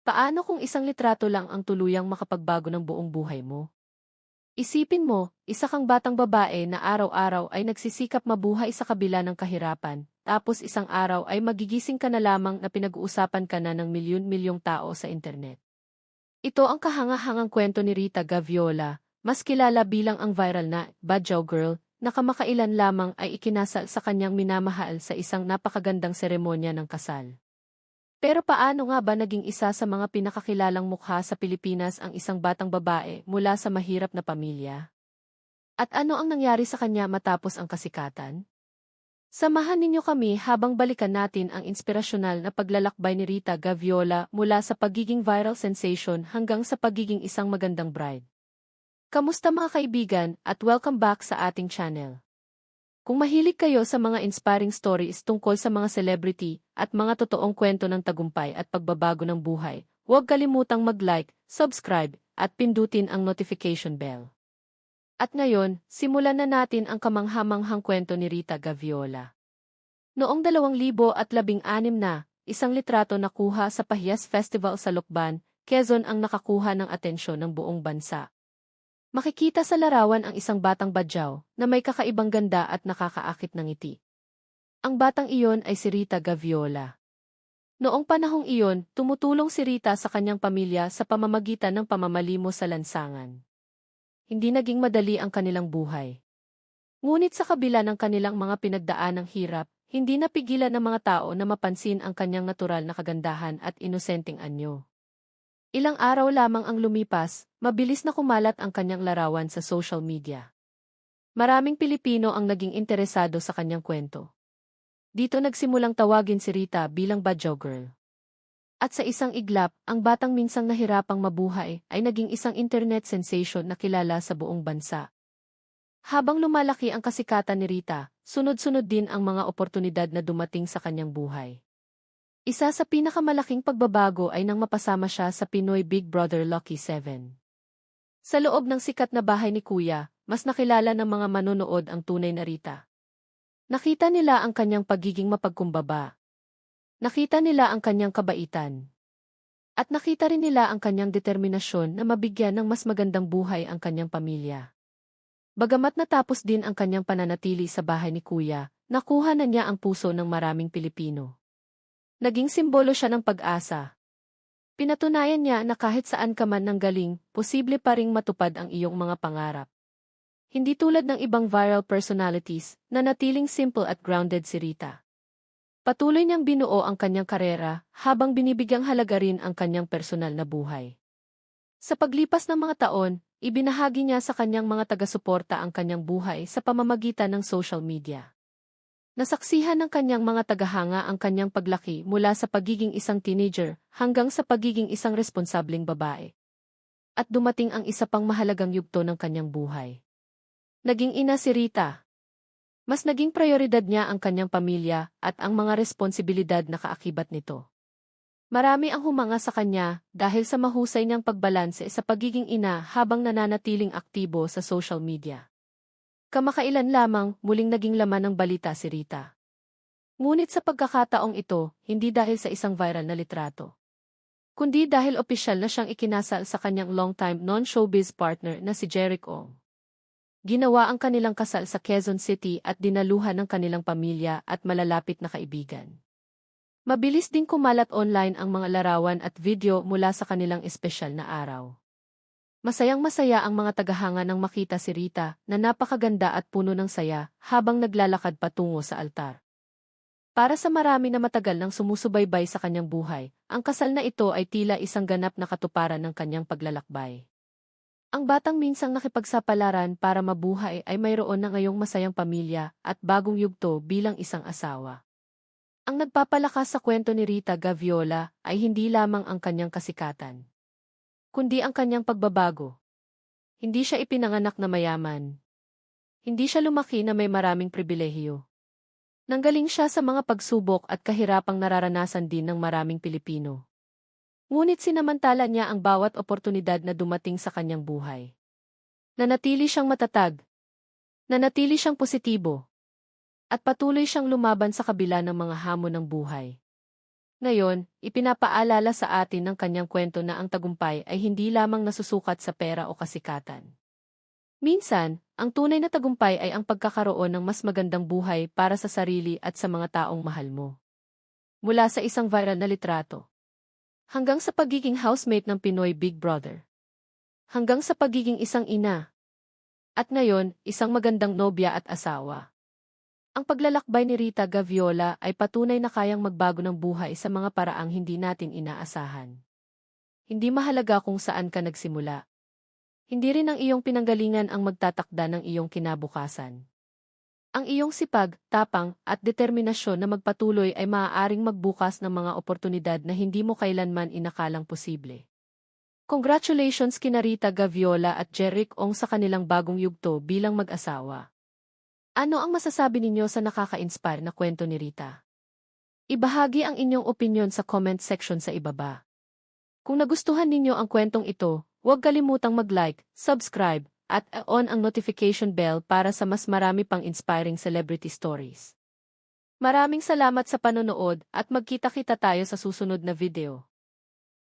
Paano kung isang litrato lang ang tuluyang makapagbago ng buong buhay mo? Isipin mo, isa kang batang babae na araw-araw ay nagsisikap mabuhay sa kabila ng kahirapan, tapos isang araw ay magigising ka na lamang na pinag-uusapan ka na ng milyon-milyong tao sa internet. Ito ang kahanga-hangang kwento ni Rita Gaviola, mas kilala bilang ang viral na Badyaw Girl, na kamakailan lamang ay ikinasal sa kanyang minamahal sa isang napakagandang seremonya ng kasal. Pero paano nga ba naging isa sa mga pinakakilalang mukha sa Pilipinas ang isang batang babae mula sa mahirap na pamilya? At ano ang nangyari sa kanya matapos ang kasikatan? Samahan ninyo kami habang balikan natin ang inspirasyonal na paglalakbay ni Rita Gaviola mula sa pagiging viral sensation hanggang sa pagiging isang magandang bride. Kamusta mga kaibigan at welcome back sa ating channel. Kung mahilig kayo sa mga inspiring stories tungkol sa mga celebrity at mga totoong kwento ng tagumpay at pagbabago ng buhay, huwag kalimutang mag-like, subscribe, at pindutin ang notification bell. At ngayon, simulan na natin ang kamanghamanghang kwento ni Rita Gaviola. Noong 2016 na, isang litrato na kuha sa Pahiyas Festival sa Lucban, Quezon ang nakakuha ng atensyon ng buong bansa. Makikita sa larawan ang isang batang badyaw na may kakaibang ganda at nakakaakit ng ngiti. Ang batang iyon ay si Rita Gaviola. Noong panahong iyon, tumutulong si Rita sa kanyang pamilya sa pamamagitan ng pamamalimos sa lansangan. Hindi naging madali ang kanilang buhay. Ngunit sa kabila ng kanilang mga pinagdaanang hirap, hindi napigilan ng mga tao na mapansin ang kanyang natural na kagandahan at inosenteng anyo. Ilang araw lamang ang lumipas, mabilis na kumalat ang kanyang larawan sa social media. Maraming Pilipino ang naging interesado sa kanyang kwento. Dito nagsimulang tawagin si Rita bilang Badyaw Girl. At sa isang iglap, ang batang minsang nahirapang mabuhay ay naging isang internet sensation na kilala sa buong bansa. Habang lumalaki ang kasikatan ni Rita, sunod-sunod din ang mga oportunidad na dumating sa kanyang buhay. Isa sa pinakamalaking pagbabago ay nang mapasama siya sa Pinoy Big Brother Lucky 7. Sa loob ng sikat na bahay ni Kuya, mas nakilala ng mga manonood ang tunay na Rita. Nakita nila ang kanyang pagiging mapagkumbaba. Nakita nila ang kanyang kabaitan. At nakita rin nila ang kanyang determinasyon na mabigyan ng mas magandang buhay ang kanyang pamilya. Bagamat natapos din ang kanyang pananatili sa bahay ni Kuya, nakuha na niya ang puso ng maraming Pilipino. Naging simbolo siya ng pag-asa. Pinatunayan niya na kahit saan ka man nanggaling, posible pa ring matupad ang iyong mga pangarap. Hindi tulad ng ibang viral personalities, na natiling simple at grounded si Rita. Patuloy niyang binuo ang kanyang karera, habang binibigyang halaga rin ang kanyang personal na buhay. Sa paglipas ng mga taon, ibinahagi niya sa kanyang mga taga-suporta ang kanyang buhay sa pamamagitan ng social media. Nasaksihan ng kanyang mga tagahanga ang kanyang paglaki mula sa pagiging isang teenager hanggang sa pagiging isang responsableng babae. At dumating ang isa pang mahalagang yugto ng kanyang buhay. Naging ina si Rita. Mas naging prioridad niya ang kanyang pamilya at ang mga responsibilidad na kaakibat nito. Marami ang humanga sa kanya dahil sa mahusay niyang pagbalanse sa pagiging ina habang nananatiling aktibo sa social media. Kamakailan lamang, muling naging laman ng balita si Rita. Ngunit sa pagkakataong ito, hindi dahil sa isang viral na litrato. Kundi dahil opisyal na siyang ikinasal sa kanyang long-time non-showbiz partner na si Jeric Ong. Ginawa ang kanilang kasal sa Quezon City at dinaluhan ng kanilang pamilya at malalapit na kaibigan. Mabilis ding kumalat online ang mga larawan at video mula sa kanilang espesyal na araw. Masayang-masaya ang mga tagahanga nang makita si Rita na napakaganda at puno ng saya habang naglalakad patungo sa altar. Para sa marami na matagal nang sumusubaybay sa kanyang buhay, ang kasal na ito ay tila isang ganap na katuparan ng kanyang paglalakbay. Ang batang minsang nakipagsapalaran para mabuhay ay mayroon na ngayong masayang pamilya at bagong yugto bilang isang asawa. Ang nagpapalakas sa kwento ni Rita Gaviola ay hindi lamang ang kanyang kasikatan, kundi ang kanyang pagbabago. Hindi siya ipinanganak na mayaman. Hindi siya lumaki na may maraming pribilehiyo. Nanggaling siya sa mga pagsubok at kahirapang nararanasan din ng maraming Pilipino. Ngunit sinamantala niya ang bawat oportunidad na dumating sa kanyang buhay. Nanatili siyang matatag. Nanatili siyang positibo. At patuloy siyang lumaban sa kabila ng mga hamon ng buhay. Ngayon, ipinapaalala sa atin ng kanyang kwento na ang tagumpay ay hindi lamang nasusukat sa pera o kasikatan. Minsan, ang tunay na tagumpay ay ang pagkakaroon ng mas magandang buhay para sa sarili at sa mga taong mahal mo. Mula sa isang viral na litrato, hanggang sa pagiging housemate ng Pinoy Big Brother, hanggang sa pagiging isang ina, at ngayon, isang magandang nobya at asawa. Ang paglalakbay ni Rita Gaviola ay patunay na kayang magbago ng buhay sa mga paraang hindi natin inaasahan. Hindi mahalaga kung saan ka nagsimula. Hindi rin ang iyong pinanggalingan ang magtatakda ng iyong kinabukasan. Ang iyong sipag, tapang, at determinasyon na magpatuloy ay maaaring magbukas ng mga oportunidad na hindi mo kailanman inakalang posible. Congratulations kina Rita Gaviola at Jeric Ong sa kanilang bagong yugto bilang mag-asawa. Ano ang masasabi ninyo sa nakaka-inspire na kwento ni Rita? Ibahagi ang inyong opinyon sa comment section sa ibaba. Kung nagustuhan ninyo ang kwentong ito, huwag kalimutang mag-like, subscribe, at on ang notification bell para sa mas marami pang inspiring celebrity stories. Maraming salamat sa panonood at magkita-kita tayo sa susunod na video.